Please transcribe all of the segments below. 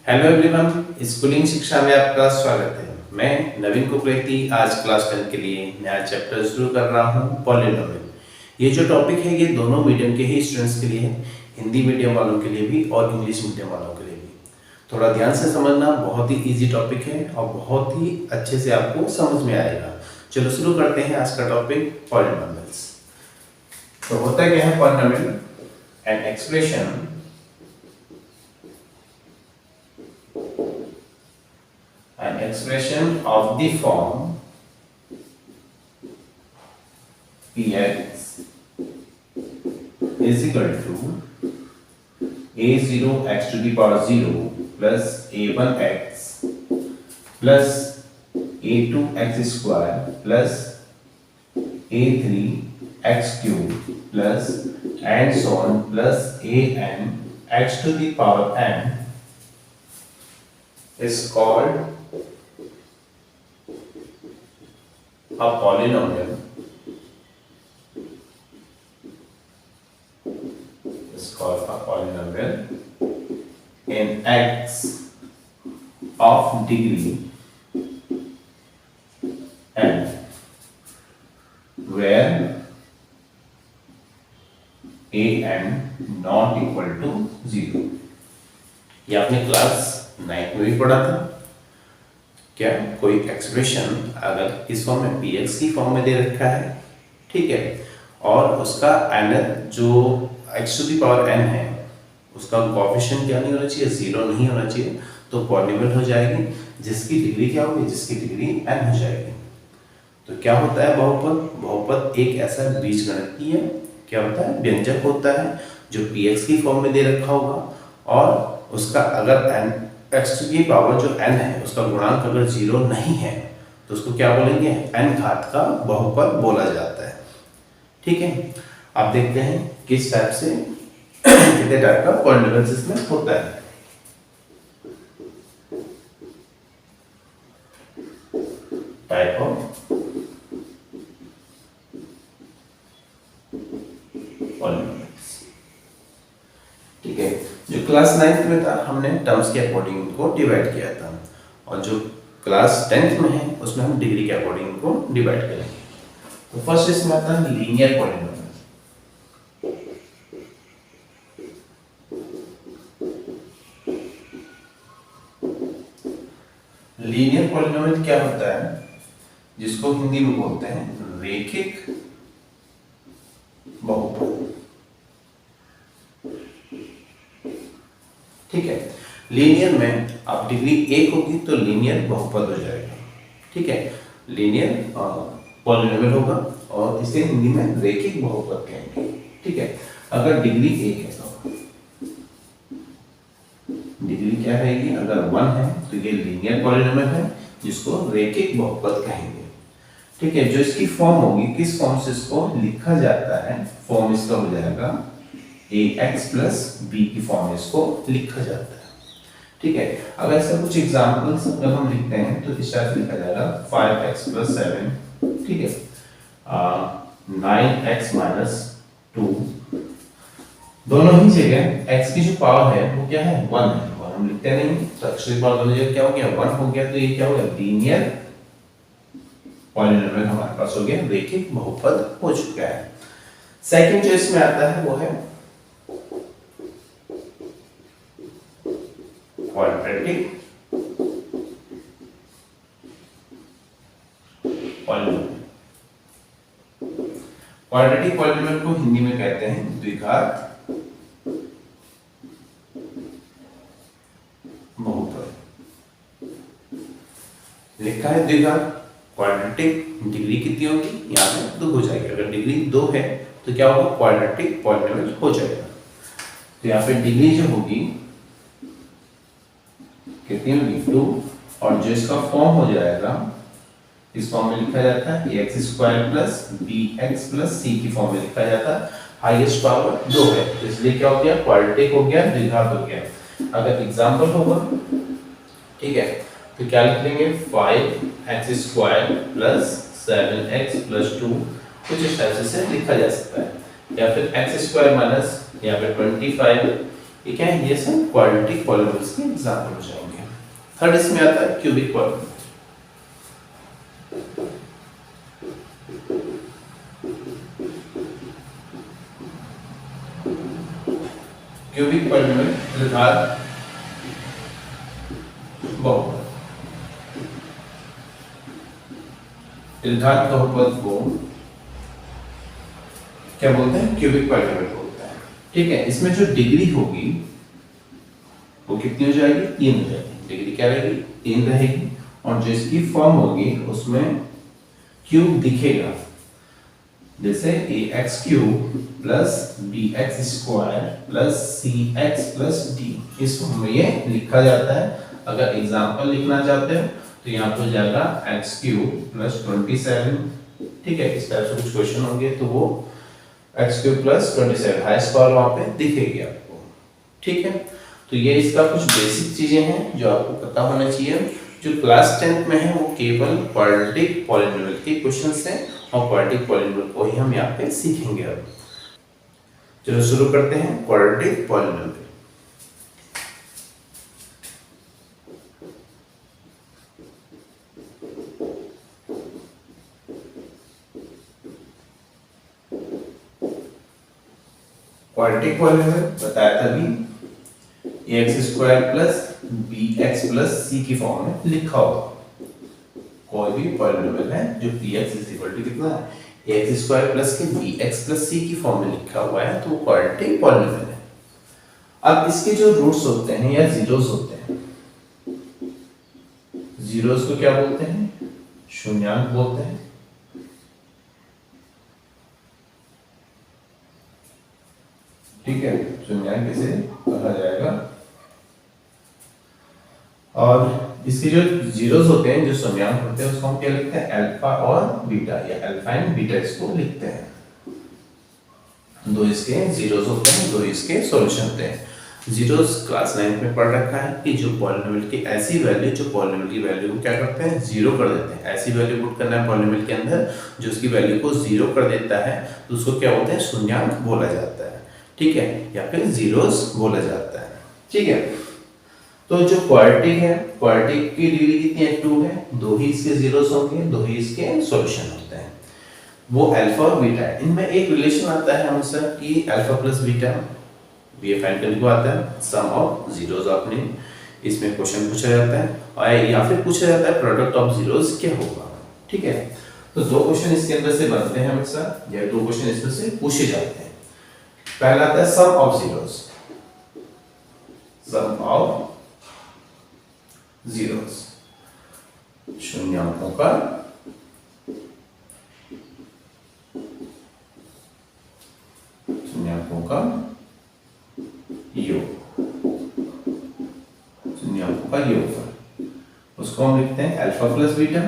Hello everyone, schooling शिक्षा में आपका स्वागत है। मैं नवीन कुकरेती आज क्लास 10 के लिए नया चैप्टर शुरू कर रहा हूँ, पॉलिनोमियल। ये जो टॉपिक है ये दोनों मीडियम के ही स्टूडेंट्स के लिए है, हिंदी मीडियम वालों के लिए भी और इंग्लिश मीडियम वालों के लिए भी। थोड़ा ध्यान से समझना, बहुत ही ईजी टॉपिक है और बहुत ही अच्छे से आपको समझ में आएगा। चलो शुरू करते हैं आज का टॉपिक, पॉलिनोमियल्स। तो होता क्या है polynomial? An expression of the form px is equal to a0 x to the power 0 plus a1 x plus a2 x square plus a3 x cube plus and so on plus an x to the power n is called a polynomial in x of degree n, where an not equal to 0। ये आपने class 9 में भी पढ़ा था। क्या कोई expression अगर इस फॉर्म में px की फॉर्म में दे रखा है, ठीक है, और उसका n जो x to the power n है उसका कोएफिशिएंट क्या नहीं होना चाहिए, 0 नहीं होना चाहिए, तो पॉलिनोमियल हो जाएगी जिसकी डिग्री क्या होगी, जिसकी डिग्री n हो जाएगी। तो क्या होता है बहुपद? बहुपद एक ऐसा बीजगणितीय क्या होता है, व्यंजक होता है जो px की फॉर्म में दे रखा होगा और उसका अगर n x की पावर जो n है उसका गुणांक अगर 0 नहीं है तो उसको क्या बोलेंगे, n घात का बहुपद बोला जाता है। ठीक है, आप देखते हैं किस टाइप से कितने टाइप का पॉलिनोमियल इसमें होता है। टाइप ऑफ पॉलिनोमियल्स, ठीक है। जो क्लास 9th में था हमने टर्म्स के अकॉर्डिंग को डिवाइड किया था और जो क्लास 10th में है उसमें हम डिग्री के अकॉर्डिंग को डिवाइड करेंगे। तो फर्स्ट इसमें आता है लीनियर पॉलिनोमियल। लीनियर पॉलिनोमियल क्या होता है, जिसको हिंदी में बोलते हैं रैखिक बहुपद। ठीक है, लीनियर में अब डिग्री 1 होगी तो लीनियर बहुपद हो जाएगा। ठीक है, लीनियर पॉलिनोमियल होगा और इसे हिंदी में रैखिक बहुपद कहेंगे। ठीक है, अगर डिग्री 1 है तो डिग्री क्या रहेगी, अगर 1 है तो ये लीनियर पॉलिनोमियल है जिसको रैखिक बहुपद कहेंगे। ठीक है, जो इसकी फॉर्म होगी, किस फॉर्म से इसको लिखा जाता है, फॉर्म इसका हो जाएगा ax plus b की फॉर्म में इसको लिखा जाता है। ठीक है, अगर ऐसा कुछ एग्जांपल्स अगर हम लिखते हैं तो इस तरह से लिखा जाएगा 5x plus 7, ठीक है, 9x minus 2। दोनों ही जगह x की जो पावर है वो क्या है, 1 है, और हम लिखते नहीं तो अक्षर की पावर दोनों जगह क्या हो गया, 1 हो गया। तो ये क्या हो गया, लीनियर पॉलिनोमियल हमारे पास हो गया, रैखिक बहुपद हो चुका है। सेकंड जो इसमें आता है वो है क्वाड्रेटिक पॉलिनोमियल। क्वाड्रेटिक पॉलिनोमियल को हिंदी में कहते हैं द्विघात बहुपद। लिखा है द्विघात, क्वाड्रेटिक डिग्री कितनी होगी, यहाँ पे 2 हो जाएगी। अगर डिग्री 2 है तो क्या होगा, क्वाड्रेटिक पॉलिनोमियल हो जाएगा। तो यहाँ पे डिग्री जो होगी कितनी होगी, 2, और जो इसका फॉर्म हो जाएगा इस फॉर्म में लिखा जाता है ax square plus bx plus c की फॉर्म में लिखा जाता है। हाईएस्ट पावर 2 है तो इसलिए क्या हो गया, क्वाड्रेटिक हो गया, द्विघात हो गया। अगर एग्जांपल होगा, ठीक है, तो क्या लिख लेंगे, 5x square plus 7x plus 2, कुछ इस तरह से लिखा जा सकता है। या फिर x स्क्वायर माइनस यहाँ पे 25 ये क्या है, ये सब क्वाड्रेटिक पॉलिनोमियल्स के एग्जांपल हो जाएंगे। थर्ड इसमें आता है क्यूबिक पॉलिनोमियल। क्यूबिक पॉलिनोमियल निर्धारक बहुपद, निर्धारक बहुपद को क्या बोलते हैं, क्यूबिक पॉलिनोमियल बोलते हैं। ठीक है, इसमें जो डिग्री होगी वो कितनी हो जाएगी, 3 हो जाएगी। डिग्री क्या रहेगी, 3 रहेगी। और जो इसकी फॉर्म होगी उसमें क्यूब दिखेगा, जैसे ax cube plus bx square plus cx plus d, इस फॉर्म में ये लिखा जाता है। अगर एग्जांपल लिखना चाहते हो तो यहाँ पे हो जाएगा x क्यूब प्लस 27। ठीक है, इस टाइप से कुछ क्वेश्चन होंगे तो वो x cube plus 27 high square वहां पे दिखेगी आपको। ठीक है, तो ये इसका कुछ बेसिक चीजें हैं जो आपको पता होना चाहिए। जो क्लास 10th में है वो केवल क्वाड्रेटिक पॉलिनोमियल के क्वेश्चंस हैं और क्वाड्रेटिक पॉलिनोमियल को ही हम यहाँ पे सीखेंगे। अब चलो शुरू करते हैं क्वाड्रेटिक पॉलिनोमियल। क्वाड्रेटिक पॉलिनोमियल बताया तभी ax square plus bx plus c की फॉर्म में लिखा होगा। कोई भी पॉलिनोमियल है जो px इज इक्वल टू कितना है, ax स्क्वायर प्लस के bx प्लस c की फॉर्म में लिखा हुआ है, तो वो क्वाड्रेटिक पॉलिनोमियल है। अब इसके जो रूट्स होते हैं या जीरोस होते हैं, जीरोस को क्या बोलते हैं, शून्यांक बोलते हैं। ठीक है, शून्यांक इसे कहा जाएगा। और इसके जो जीरोस होते हैं, जो शून्यांक होते हैं, उसको हम क्या लिखते हैं, अल्फा और बीटा, या अल्फा एंड बीटा इसको लिखते हैं। दो इसके जीरोस होते हैं, दो इसके सॉल्यूशन होते हैं। जीरोस क्लास 9 में पढ़ रखा है कि जो पॉलिनोमियल की ऐसी वैल्यू, जो पॉलिनोमियल की वैल्यू को क्या करते हैं, जीरो कर देते हैं। ऐसी वैल्यू पुट करना है पॉलिनोमियल के अंदर जो उसकी वैल्यू को जीरो कर देता है, तो उसको क्या बोलते हैं, शून्यांक बोला जाता है। ठीक है, या फिर जीरोस बोला जाता है। ठीक है, तो जो क्वाड्रेटिक है, क्वाड्रेटिक की डिग्री कितनी है, 2 है। दो ही इसके जीरोस होंगे, दो ही इसके सॉल्यूशन होते हैं। वो अल्फा और बीटा है। इनमें एक रिलेशन आता है हमेशा कि अल्फा प्लस बीटा, ये फाइंड करने को आता है सम ऑफ जीरोस। आपने इसमें क्वेश्चन पूछा जाता है, और या फिर पूछा जाता है प्रोडक्ट ऑफ जीरोस क्या होगा। ठीक है, तो दो क्वेश्चन इसके अंदर से बनते हैं हमेशा, या दो क्वेश्चन इसमें से पूछे जाते हैं। पहला आता है sum of zeros, sum of zeros, शून्यांकों का योग, शून्यांकों का योगफल, उसको हम लिखते हैं alpha plus beta.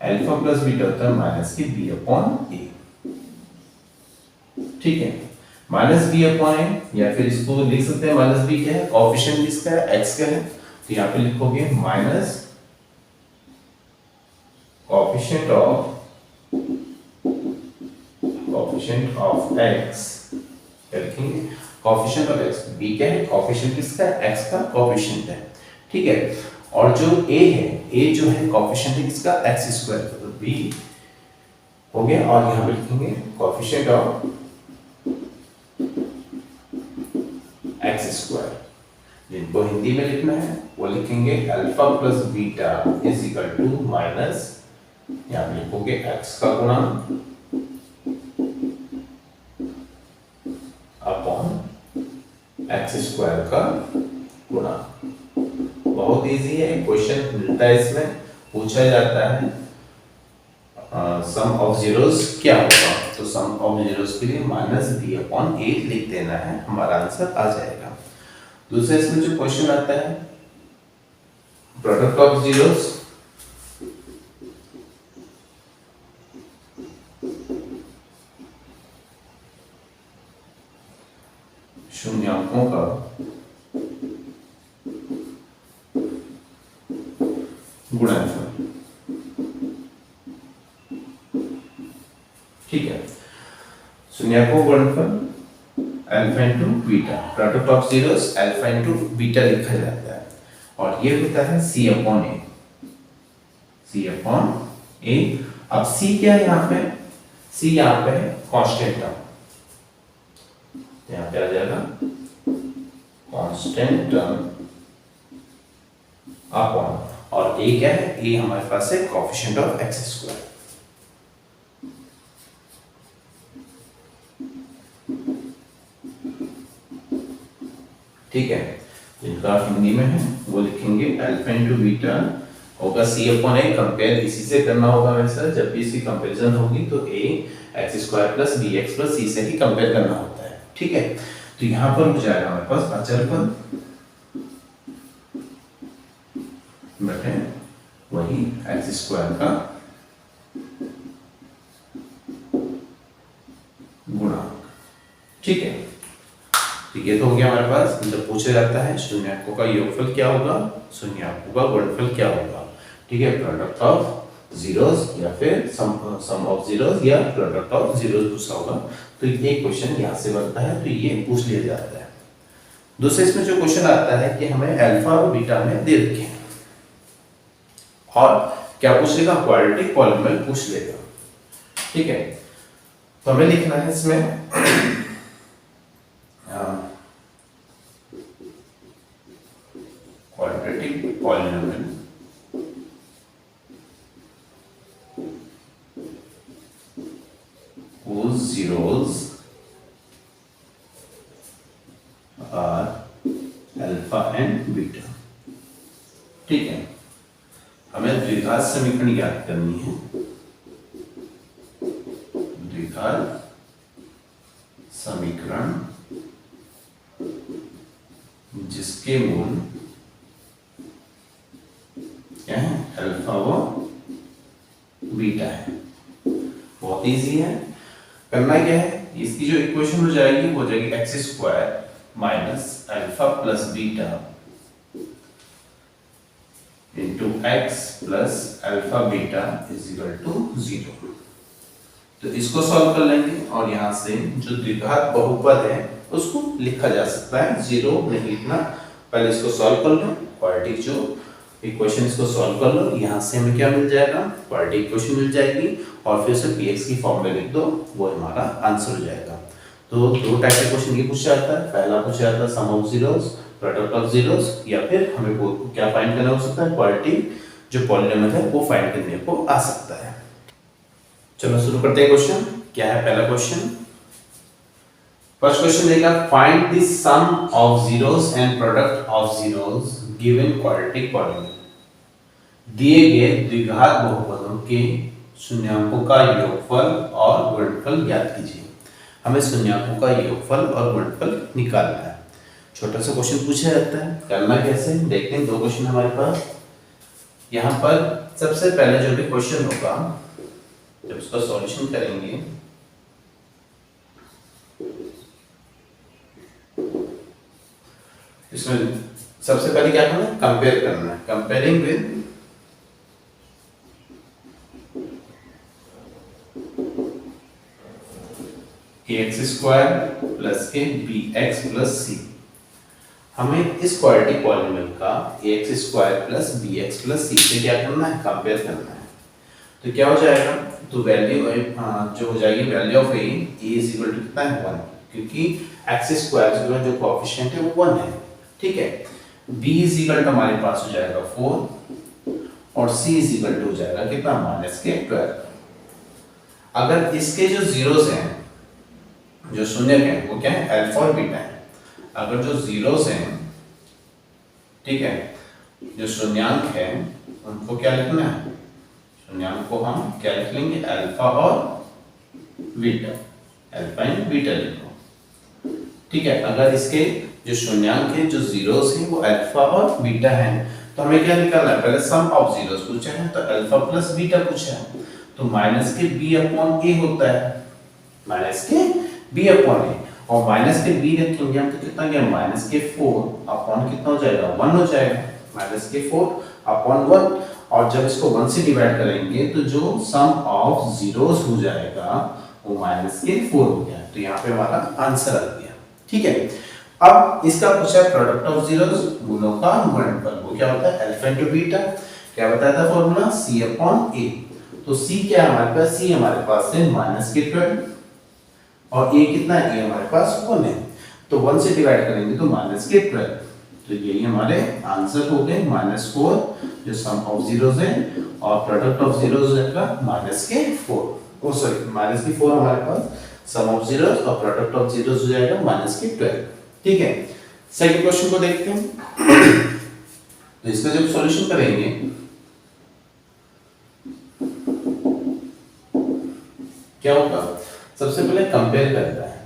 Alpha plus beta होता है माइनस के बी अपॉन ए। ठीक है, माइनस बी अपॉन ए, या फिर इसको लिख सकते हैं माइनस बी क्या है, कोएफिशिएंट किसका है, एक्स का है, तो यहाँ पे लिखोगे माइनस कोएफिशिएंट ऑफ एक्स, क्या लिखेंगे, कोएफिशिएंट ऑफ एक्स। बी क्या है, कोएफिशिएंट किसका है, एक्स का कोएफिशिएंट है। ठीक है, और जो ए है, ए जो है कोएफिशिएंट है किसका, एक्स स्क्वायर, तो बी हो गया। और यहाँ पे लिखेंगे कोएफिशिएंट ऑफ एक्स स्क्वायर, जिनको हिंदी में लिखना है वो लिखेंगे alpha plus beta is equal to minus, यहाँ पे लिखोगे एक्स का गुणा अपॉन एक्स स्क्वायर का गुणा। बहुत इजी है, क्वेश्चन मिलता है इसमें, पूछा जाता है सम ऑफ जीरोस क्या होगा, तो सम ऑफ जीरोस के लिए माइनस बी अपॉन ए लिख देना है, हमारा आंसर आ जाएगा। दूसरे इसमें जो क्वेश्चन आता है प्रोडक्ट ऑफ जीरोस, शून्यांकों का गुणनफल। ठीक है, शून्यांकों गुणनफल alpha into beta, product of zeros alpha into beta लिखा जाता है और ये होता है सी अपॉन ए, सी अपॉन ए। अब सी क्या है यहाँ पे, सी यहाँ पे है कांस्टेंट टर्म, यहाँ पे आ जाएगा कांस्टेंट टर्म अपॉन, और ए क्या है, ए हमारे पास है कोएफिशिएंट ऑफ एक्स स्क्वायर। ठीक है, जिनका हिंदी में है वो लिखेंगे अल्फा इंटू बीटा होगा सी अपॉन ए, कंपेयर इसी से करना होगा वैसे, जब भी इसकी कंपैरिजन होगी तो a x square plus b x plus c से ही कंपेयर करना होता है। ठीक है, तो यहाँ पर हो जाएगा हमारे पास अचर पद बटे वही एक्स स्क्वायर का गुणांक। ठीक है, तो ये तो हो गया हमारे पास। जब पूछा जाता है शून्यांकों का योगफल क्या होगा, शून्यांकों का गुणनफल क्या होगा। ठीक है, प्रोडक्ट ऑफ जीरोस या फिर सम ऑफ जीरोस या प्रोडक्ट ऑफ जीरोस पूछा होगा, तो ये क्वेश्चन यहाँ से बनता है, तो ये पूछ लिया जाता है। दूसरे इसमें जो क्वेश्चन आता है कि हमें अल्फा और बीटा में दे रखे हैं और क्या पूछ लेगा, क्वाड्रेटिक पॉलीनोमियल पूछ लेगा। ठीक है, तो हमें लिखना है इसमें quadratic polynomial whose zeros are alpha and beta। ठीक है, हमें द्विघात समीकरण याद करनी है, द्विघात समीकरण जिसके मूल क्या है, अल्फा व बीटा है। बहुत इजी है, करना क्या है, इसकी जो इक्वेशन हो जाएगी वो हो जाएगी x square minus alpha plus beta into x plus alpha beta is equal to 0। तो इसको सॉल्व कर लेंगे और यहाँ से जो द्विघात बहुपद है उसको लिखा जा सकता है, 0 नहीं लिखना, पहले इसको सॉल्व कर लो, क्वाड्रेटिक जो इक्वेशन इसको सॉल्व कर लो, यहाँ से हमें क्या मिल जाएगा, क्वाड्रेटिक इक्वेशन मिल जाएगी और फिर से px की फॉर्म में लिख दो, वो हमारा आंसर हो जाएगा। तो दो टाइप के क्वेश्चन ये पूछा जाता है, पहला पूछा जाता है sum of zeros, product of zeros, या फिर हमें वो क्या फाइंड करना हो सकता है, क्वाड्रेटिक जो पॉलीनोमियल है वो फाइंड करने को आ सकता है। चलो शुरू करते हैं क्वेश्चन। क्या है पहला क्वेश्चन, फर्स्ट क्वेश्चन देगा find the sum of zeros and product of zeros given quadratic polynomial. दिए गए द्विघात बहुपदों के शून्याङ्कों का योगफल और गुणनफल ज्ञात कीजिए। हमें शून्याङ्कों का योगफल और गुणनफल निकालना है। छोटा सा क्वेश्चन पूछा जाता है, करना कैसे देखते हैं। दो क्वेश्चन हमारे पास, यहाँ पर सबसे पहले जो भी क्वेश्चन होगा जब उसका सॉल्यूशन करेंगे इसमें सबसे पहले क्या करना है, कंपेयर करना है, comparing with ax square plus के bx प्लस c। हमें इस क्वाड्रेटिक पॉलीनोमियल का ax square plus bx plus c से क्या करना है, कंपेयर करना है। तो क्या हो जाएगा, तो वैल्यू जो हो जाएगी value of a is equal to कितना है 1, क्योंकि x स्क्वायर जो कोएफिशिएंट है वो 1 है। ठीक है, b इज इक्वल टू हमारे पास हो जाएगा 4 और c इज इक्वल टू हो जाएगा कितना, -12। अगर इसके जो जीरोस हैं, जो शून्य हैं वो क्या है, अल्फा और बीटा है। अगर जो जीरोस हैं, ठीक है, जो शून्यांक है उनको क्या लिखना है, शून्यांक को हम क्या लिख लेंगे, अल्फा और बीटा, अल्फा एंड बीटा लिखो। ठीक है, अगर इसके जो शून्यांक है, जो जीरोस हैं वो अल्फा और बीटा हैं, तो हमें क्या निकालना है, पहले सम ऑफ जीरोस पूछा है तो अल्फा प्लस बीटा पूछा है, तो माइनस के b अपॉन a होता है, माइनस के b अपॉन a, और माइनस के b रखेंगे हम तो कितना गया, माइनस के 4 अपॉन कितना हो जाएगा, 1 हो जाएगा, माइनस के 4 अपॉन 1। और जब इसको 1 से डिवाइड करेंगे तो जो सम ऑफ जीरोस हो जाएगा वो माइनस के 4 हो गया। तो यहाँ पे हमारा आंसर आ गया। ठीक है। अब इसका पूछा है प्रोडक्ट ऑफ जीरोस, गुणों का गुणनफल, वो क्या होता है अल्फा इनटू बीटा। क्या बताया था फॉर्मूला, c अपॉन a। तो c क्या है हमारे पास, c हमारे पास है -12 और a कितना है, a हमारे पास 1 है, तो 1 से डिवाइड करेंगे तो -12, तो यही हमारे आंसर हो गए -4 जो सम ऑफ जीरोस है, और प्रोडक्ट ऑफ जीरोस है का -4, ओ सॉरी -4 हमारे पास सम ऑफ जीरोस, और प्रोडक्ट ऑफ जीरोस हो जाएगा -12। ठीक है, सेकंड क्वेश्चन को देखते हैं। तो इसका जब सॉल्यूशन करेंगे क्या होगा, सबसे पहले कंपेयर करता है,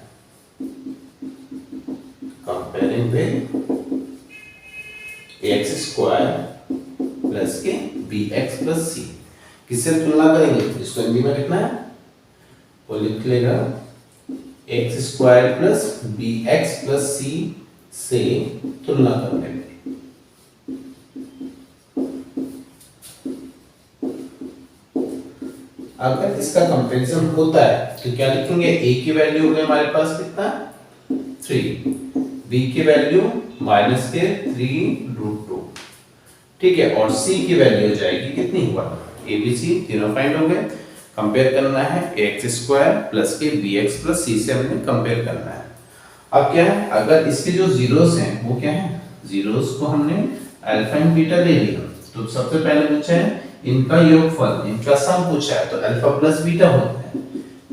comparing with ax square plus के bx प्लस c, किससे तुलना करेंगे, इसको हिंदी में लिखना है, वो लिख लेगा x square plus bx plus c से तुलना करने में। अगर इसका कंपैरिजन होता है तो क्या लिखेंगे, a की वैल्यू होगी हमारे पास कितना 3, b की वैल्यू -3√2, ठीक है, और c की वैल्यू हो जाएगी कितनी 1। a b c तीनों फाइंड हो गए। कंपेयर करना है ax स्क्वायर प्लस के bx प्लस c से हमने कंपेयर करना है। अब क्या है, अगर इसके जो जीरोस हैं वो क्या है, जीरोस को हमने अल्फा एंड बीटा ले लिया, तो सबसे पहले पूछा है इनका योगफल, इनका सम पूछा है, तो अल्फा प्लस बीटा होता है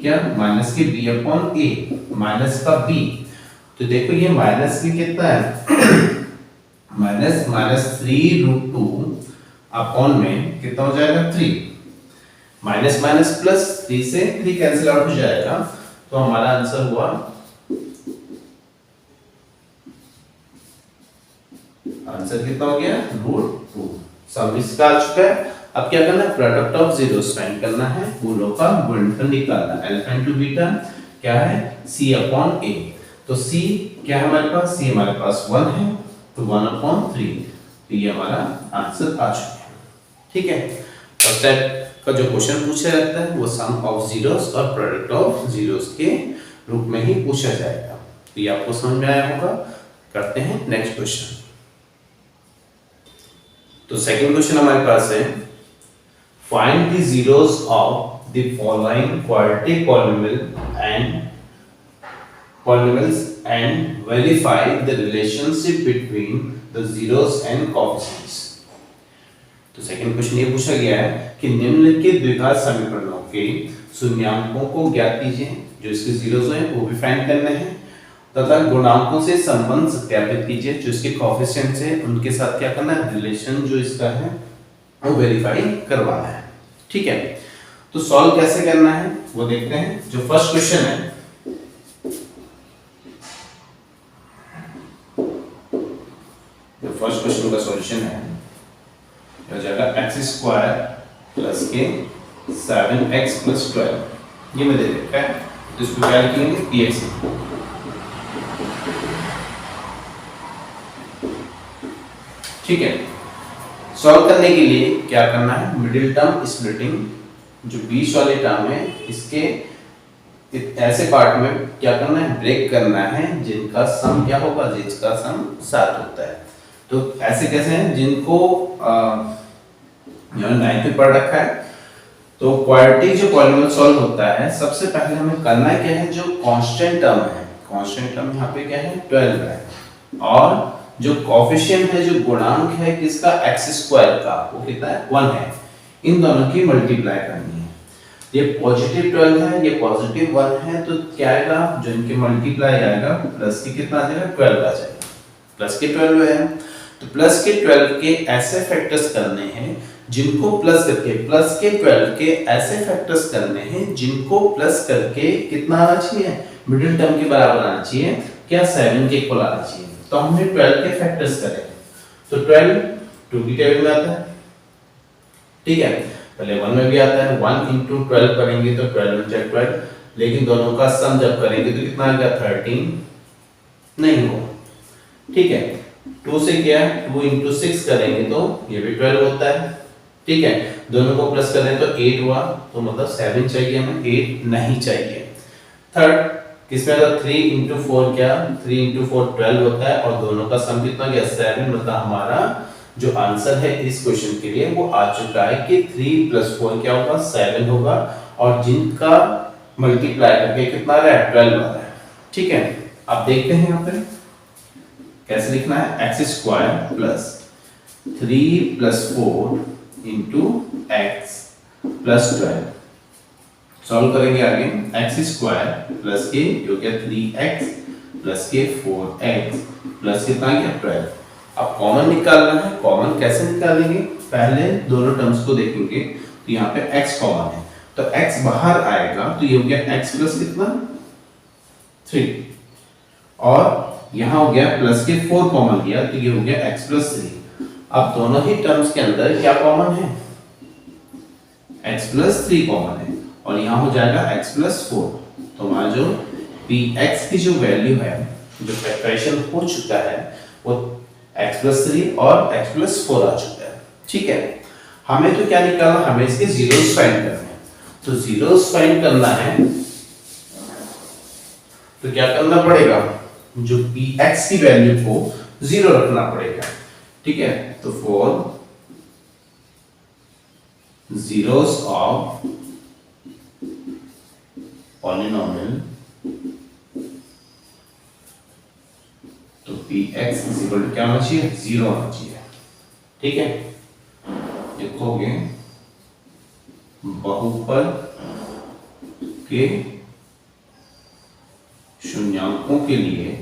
क्या, माइनस के b अपॉन a, माइनस का b, तो देखो ये माइनस की कितना है -3√2 अपॉन में कितना हो जाएगा 3, माइनस माइनस प्लस 3 से 3 कैंसिल आउट हो जाएगा, तो हमारा आंसर हुआ, आंसर कितना हो गया √2। सम इसका आ चुका है। अब क्या करना है, प्रोडक्ट ऑफ जीरोस फाइंड करना है, गुणों का गुणनफल निकालना है, अल्फा इनटू बीटा क्या है c अपॉन a, तो c क्या है हमारे पास, c हमारे पास 1 है, तो 1/3, तो ये हमारा आंसर आ चुका है। ठीक है, फर्स्ट टाइप का जो क्वेश्चन पूछा जाता है वो सम ऑफ जीरोस और प्रोडक्ट ऑफ जीरोस के रूप में ही पूछा जाएगा, तो ये आपको समझ में आया होगा। करते हैं नेक्स्ट क्वेश्चन। तो सेकंड क्वेश्चन हमारे पास है, find the zeros of the following quadratic polynomials and verify the relationship between the zeros and coefficients। तो सेकंड क्वेश्चन ये पूछा गया है कि निम्नलिखित द्विघात समीकरणों के शून्याङ्कों को ज्ञात कीजिए, जो इसके जीरोस हैं वो भी फाइंड करने हैं, तथा गुणांकों से संबंध सत्यापित कीजिए, जो इसके कोएफिशिएंट्स हैं उनके साथ क्या करना है, रिलेशन जो इसका है वो वेरीफाई करवाना है। ठीक है, तो सॉल्व कैसे करना है वो देखते हैं। जो फर्स्ट क्वेश्चन है, जो फर्स्ट क्वेश्चन का सॉल्यूशन है हो जाएगा x² प्लस के 7x प्लस 12, ये मैं दे रखा है, तो इसको क्या लिखेंगे px। ठीक है, सॉल्व करने के लिए क्या करना है, मिडिल टर्म स्प्लिटिंग, जो बीच वाले टर्म है इसके ऐसे पार्ट में क्या करना है, ब्रेक करना है जिनका सम क्या होगा, जिसका सम 7 होता है। तो ऐसे कैसे हैं, जिनको यहाँ 9 पे पढ़ रखा है। तो क्वाड्रेटिक जो पॉलीनोमियल सॉल्व होता है, सबसे पहले हमें करना क्या है, जो कांस्टेंट टर्म है, कांस्टेंट टर्म यहाँ पे क्या है 12 है, और जो कोएफिशिएंट है, जो गुणांक है किसका x² का, वो कितना है 1 है, इन दोनों की मल्टीप्लाई करनी है। ये पॉजिटिव 12 है, ये पॉजिटिव 1 है, तो क्या आएगा, जो इनके मल्टीप्लाई आएगा प्लस की कितना आ जाएगा 12 आ जाएगा, प्लस के 12 है, तो प्लस के 12 के ऐसे फैक्टर्स करने हैं जिनको प्लस करके, प्लस के 12 के ऐसे फैक्टर्स करने हैं जिनको प्लस करके कितना आना चाहिए, मिडिल टर्म के बराबर आना चाहिए, क्या 7 के इक्वल आना चाहिए। तो हमने 12 के फैक्टर्स करे, तो 12 2 की टेबल में आता है, ठीक है, पहले 1 में भी आता है, 1 into 12 करेंगे तो 12 × 12, लेकिन दोनों का सम जब करेंगे तो कितना आ गया 13 नहीं होगा। ठीक है, 2 से क्या 2 into 6 करेंगे तो ये भी 12 होता है। ठीक है, दोनों को प्लस करें तो 8 हुआ, तो मतलब 7 चाहिए हमें, 8 नहीं चाहिए। थर्ड किसमें अगर 3 इंटू 4 क्या 3 इंटू 4 12 होता है और दोनों का सम कितना गया 7, मतलब हमारा जो आंसर है इस क्वेश्चन के लिए वो आ चुका है कि 3 प्लस 4 क्या होगा 7 होगा और जिनका मल्टीप्लाई करके कितना आ रहा है 12 आ रहा है। ठीक है, अब देखते हैं यहाँ पे कैसे लिखना है x square plus 3 plus 4 into x plus 12। Solve करेंगे आगे एक्स स्क्वायर प्लस के जो क्या 3x प्लस के 4x प्लस कितना गया 12। अब कॉमन निकालना है, कॉमन कैसे निकालेंगे पहले दोनों टर्म्स को देखेंगे तो यहाँ पे x कॉमन है तो x बाहर आएगा तो ये हो गया x प्लस कितना 3 और यहाँ हो गया प्लस के 4 कॉमन लिया तो ये हो गया x प्लस 3। अब दोनों ही टर्म्स के अंदर क्या कॉमन है x प्लस 3 कॉमन है और यहाँ हो जाएगा x प्लस 4 तो हमारा जो px की जो वैल्यू है जो फैक्टराइजेशन हो चुका है वो x प्लस 3 और x प्लस 4 आ चुका है। ठीक है, हमें तो क्या निकालना हमें इसके जीरोस फाइंड करने हैं तो जीरोस फाइंड करना है तो क्या करना पड़ेगा जो px की वैल्यू को 0 रखना पड़ेगा। ठीक है, तो फॉर zeros of polynomial तो px इज इक्वल टू क्या होना चाहिए 0 होना चाहिए। ठीक है, लिखोगे बहुपद के शून्यांकों के लिए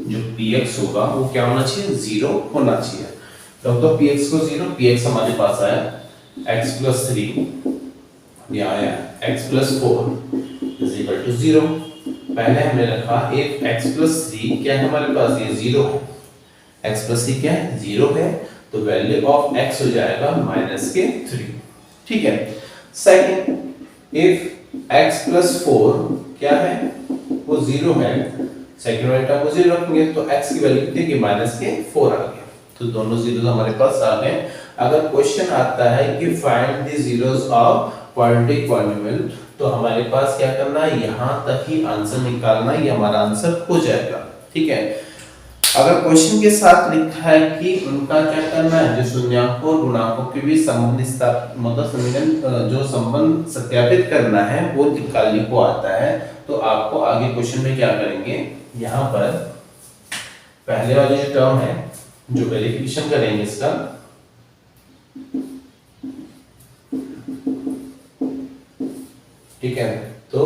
जो px होगा वो क्या होना चाहिए 0 होना चाहिए। तो px को 0 px हमारे पास आया x प्लस 3 यहाँ आया x plus 4 is equal to 0। पहले हमने रखा एक x प्लस 3 क्या है हमारे पास ये 0 है x प्लस 3 क्या है 0 है तो वैल्यू ऑफ x हो जाएगा माइनस के 3। ठीक है, सेकंड इफ x प्लस 4 क्या है वो 0 है सेकंड वाले टर्म को 0 रखेंगे तो x की वैल्यू कितनी की माइनस के 4 आ गया तो दोनों जीरोस हमारे पास आ गए। अगर क्वेश्चन आता है कि find the zeros of quadratic polynomial तो हमारे पास क्या करना है यहां तक ही आंसर निकालना ये हमारा आंसर हो जाएगा। ठीक है, अगर क्वेश्चन के साथ लिखा है कि उनका क्या करना है जो शून्यांकों और गुणांकों के बीच संबंध मतलब समीकरण जो संबंध सत्यापित करना है वो निकालने को आता है तो आपको आगे क्वेश्चन में क्या करेंगे यहाँ पर पहले वाली जो टर्म है जो वेरिफिकेशन करेंगे इसका ठीक है तो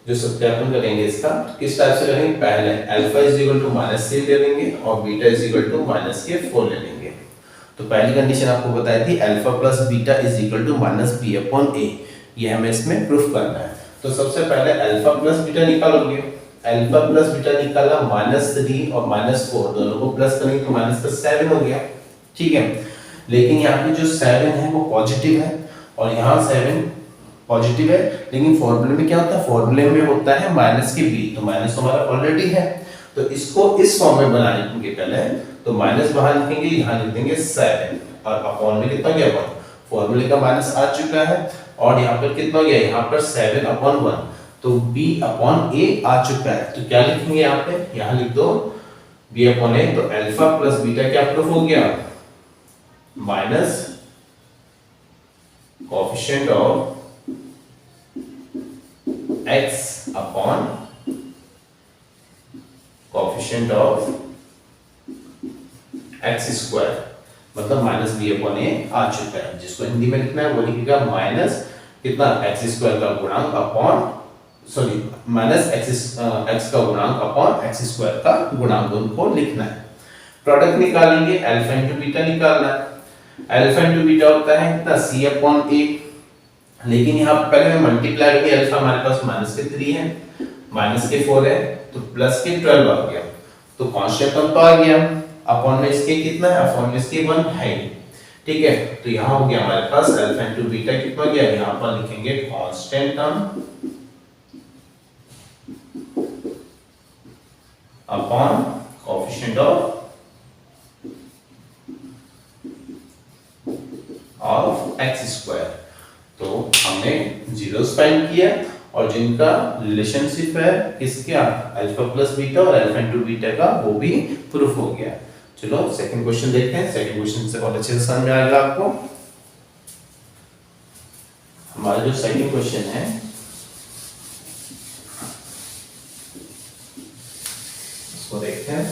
जो सत्यापन करेंगे इसका किस टाइप से करेंगे पहले अल्फा इज इक्वल टू -3 ले लेंगे और बीटा इज इक्वल टू -4 ले लेंगे। तो पहली कंडीशन आपको बताई थी alpha plus beta is equal to -b/a ये हमें इसमें प्रूफ करना है। तो सबसे पहले अल्फा प्लस बीटा निकालोगे अल्फा प्लस बीटा निकाला -3 और -4 दोनों को प्लस करेंगे तो -7 हो गया। ठीक है, लेकिन यहाँ पे जो 7 है वो पॉजिटिव है और यहाँ 7 पॉजिटिव है लेकिन फॉर्मूले में क्या होता है फॉर्मूले में होता है माइनस के b तो माइनस हमारा ऑलरेडी है तो इसको इस फॉर्म में बनाने के पहले तो माइनस बाहर लिखेंगे यहाँ लिख देंगे 7 और अपॉन में कितना गया 1 फॉर्मूले का माइनस आ चुका है और यहाँ पर कितना गया यहाँ पर 7/1 तो b/a आ चुका है तो क्या लिखेंगे यहाँ पे यहाँ लिख दो b/a तो अल्फा प्लस बीटा क्या प्रूफ हो गया minus coefficient of x upon coefficient of x square मतलब -b/a आ चुका है जिसको हिंदी में लिखना है वो लिखेगा माइनस कितना x स्क्वायर का गुणांक अपॉन सॉरी माइनस x का गुणांक अपॉन x स्क्वायर का गुणांक उनको लिखना है। प्रोडक्ट निकालेंगे अल्फा इनटू बीटा निकालना है अल्फा इनटू बीटा होता है कितना c/a लेकिन यहाँ पहले मैं मल्टीप्लाई किया अल्फा हमारे पास -3 है -4 है तो +12 आ गया तो कांस्टेंट टर्म तो आ गया अपॉन में इसके कितना है अपॉन में इसके 1 है। ठीक है, तो यहाँ हो गया हमारे पास अल्फा इनटू बीटा कितना गया यहाँ पर लिखेंगे constant term upon coefficient of x square. तो हमने जीरोस फाइंड किया और जिनका रिलेशनशिप है किसका, अल्फा प्लस बीटा और अल्फा इनटू बीटा का, वो भी प्रूफ हो गया। चलो सेकंड क्वेश्चन देखते हैं। सेकंड क्वेश्चन से बहुत अच्छे से समझ में आएगा आपको। हमारा जो सेकंड क्वेश्चन है उसको देखते हैं।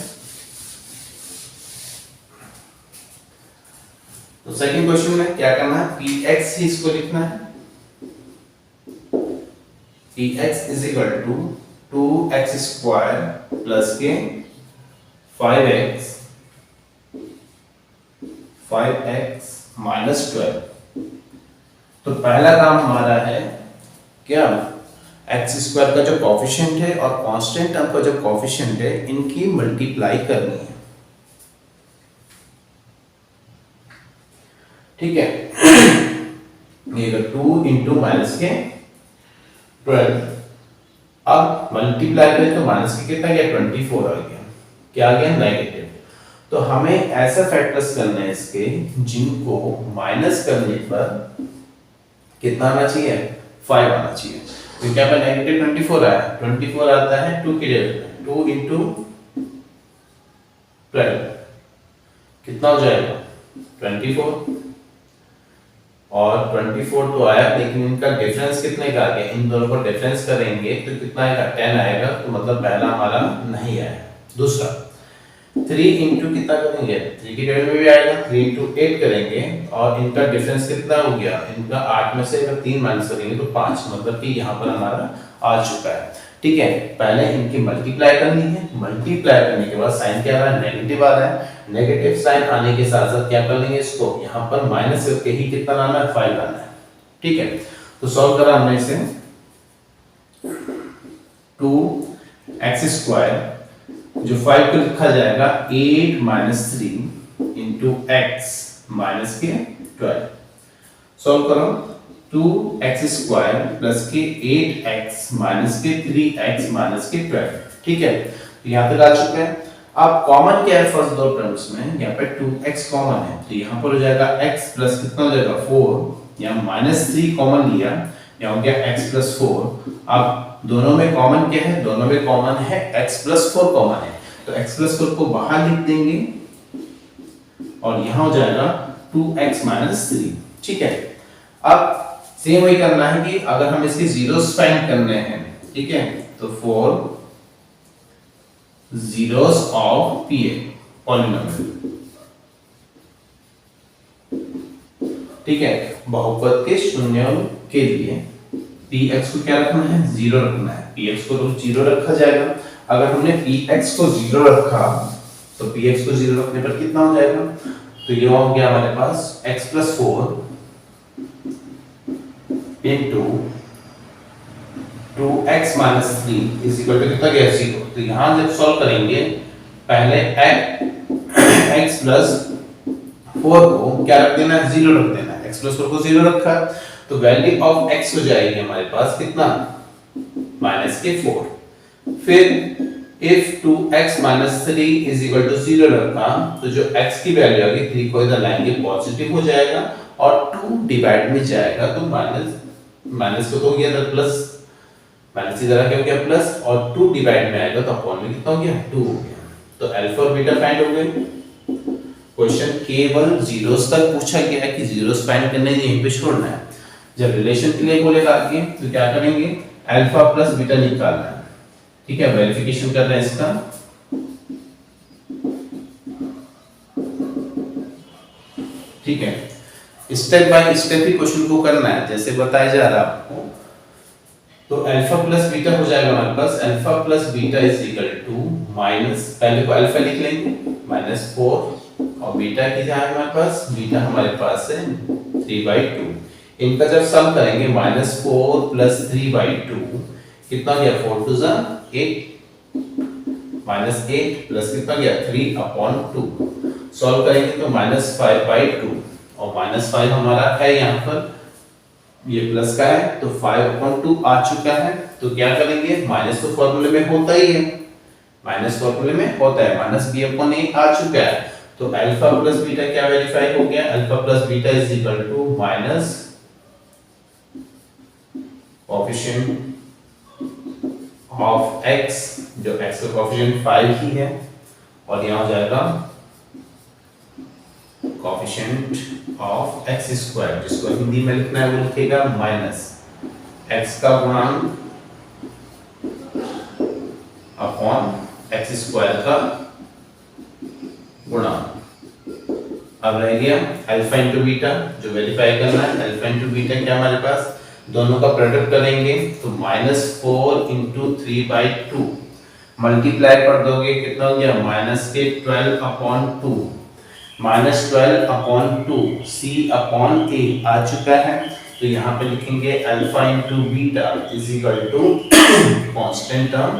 तो सेकंड क्वेश्चन में क्या करना है, px ही इसको लिखना है। px is equal to 2x square plus के 5x माइनस 12। तो पहला काम हमारा है क्या, एक्स स्क्वायर का जो कोफिशिएंट है और कांस्टेंट टर्म का जो कोफिशिएंट है इनकी मल्टीप्लाई करनी है। ठीक है, ये 2 इंटू माइनस के 12। अब मल्टीप्लाई करें तो माइनस के कितना गया, 24 आ गया। क्या आ गया, नेगेटिव। तो हमें ऐसा फैक्टर्स करने हैं इसके जिनको माइनस करने पर कितना आना चाहिए, 5 आना चाहिए। तो क्या पे नेगेटिव 24 आया, 24 आता है 2 की जगह 2 इंटू 12 कितना हो जाएगा 24, और 24 तो आया, लेकिन इनका डिफरेंस कितने का आ गया, इन दोनों को डिफरेंस करेंगे तो कितना आएगा, 10 आएगा। तो मतलब पहला हमारा नहीं आया। दूसरा 3 इंटू कितना करेंगे, 3 की जगह में भी आएगा, 3 इंटू 8 करेंगे और इनका डिफरेंस कितना हो गया, इनका 8 में से अगर 3 माइनस करेंगे तो 5, मतलब कि यहाँ पर हमारा आ चुका है। ठीक है, पहले इनकी मल्टीप्लाई करनी है। मल्टीप्लाई करने के बाद साइन क्या आ रहा है, नेगेटिव आ रहा है। नेगेटिव साइन आने के साथ साथ क्या कर लेंगे, इसको यहाँ पर माइनस करके ही कितना लाना है, 5 लाना है। ठीक है, तो सॉल्व करा हमने इसे। 2x स्क्वायर जो 5 को लिखा जाएगा 8 माइनस 3 इंटू एक्स माइनस के 12। सॉल्व करो, 2x स्क्वायर प्लस के 8x माइनस के 3x माइनस के 12। ठीक है, तो यहाँ तक आ चुके हैं। अब कॉमन क्या है फर्स्ट दो टर्म्स में, यहाँ पे 2x कॉमन है तो यहाँ पर हो जाएगा x प्लस कितना हो जाएगा 4, यहाँ माइनस 3 कॉमन लिया, यहाँ हो गया x प्लस 4। अब दोनों में कॉमन क्या है, दोनों में कॉमन है x प्लस 4 कॉमन है, तो x प्लस 4 को बाहर लिख देंगे और यहाँ हो जाएगा 2x माइनस 3। ठीक है, अब सेम वही करना है कि अगर हम इसके जीरोस फाइंड करने हैं, ठीक है, तो 4 zeros of PA पॉलिनोमियल। ठीक है, बहुपद के शून्यों के लिए px को क्या रखना है, 0 रखना है। px को तो 0 रखा जाएगा। अगर हमने px को 0 रखा तो px को 0 रखने पर कितना हो जाएगा, तो ये हो गया हमारे पास x plus 4 into 2x minus 3 is equal to कितना गया, 0। तो यहां जब सॉल्व करेंगे पहले x प्लस 4 को क्या रख देना है, 0 रख देना है। x प्लस 4 को 0 रखा तो वैल्यू ऑफ x हो जाएगी हमारे पास कितना, माइनस के 4। फिर if 2x minus 3 is equal to 0 रखा तो जो x की वैल्यू आएगी 3 को इधर लाएंगे पॉजिटिव हो जाएगा और 2 डिवाइड में जाएगा तो माइनस को तो हो गया प्लस, माइनस इधर आके हो गया प्लस और 2 डिवाइड में आएगा तो अपॉन में कितना हो गया, 2 हो गया। तो अल्फा और बीटा फाइंड हो गए। क्वेश्चन केवल जीरोस तक पूछा गया है कि जीरोस फाइंड करने यहीं पे छोड़ना है। जब रिलेशन के लिए बोलेगा आगे तो क्या करेंगे, अल्फा प्लस बीटा निकालना है। ठीक है, वेरिफिकेशन कर रहे हैं इसका। ठीक है, step by step he question को करना है जैसे बताया जा रहा है आपको। तो अल्फा प्लस बीटा हो जाएगा हमारे पास, alpha plus beta is equal to minus, पहले को अल्फा लिख लेंगे माइनस 4 और बीटा कितना है हमारे पास, बीटा हमारे पास है 3/2। इनका जब सम करेंगे माइनस 4 प्लस 3/2 कितना गया, 4 टू 8 माइनस 8 प्लस कितना गया 3/2। सॉल्व करेंगे तो माइनस 5/2 और माइनस 5 हमारा है यहाँ पर, ये प्लस का है तो 5/2 आ चुका है। तो क्या करेंगे, माइनस तो फॉर्मूले में होता ही है, माइनस फॉर्मूले में होता है, माइनस b/a आ चुका है। तो तो अल्फा प्लस बीटा क्या वेरीफाई हो गया, alpha plus beta is equal to minus coefficient of x, जो x का कोएफिशिएंट 5 ही है, और यहां हो जाएगा कोएफिशिएंट ऑफ x स्क्वायर, जिसको हिंदी में लिखना है वो लिखेगा माइनस x का गुणांक अपॉन x स्क्वायर का गुणांक। अब रह गया अल्फा इंटू बीटा, जो वेरीफाई करना है। अल्फा इंटू बीटा क्या हमारे पास, दोनों का प्रोडक्ट करेंगे तो -4 इंटू 3/2 मल्टीप्लाई कर दोगे कितना हो गया, -12/2 -12/2 c अपॉन a आ चुका है। तो यहाँ पे लिखेंगे alpha into beta is equal to constant term,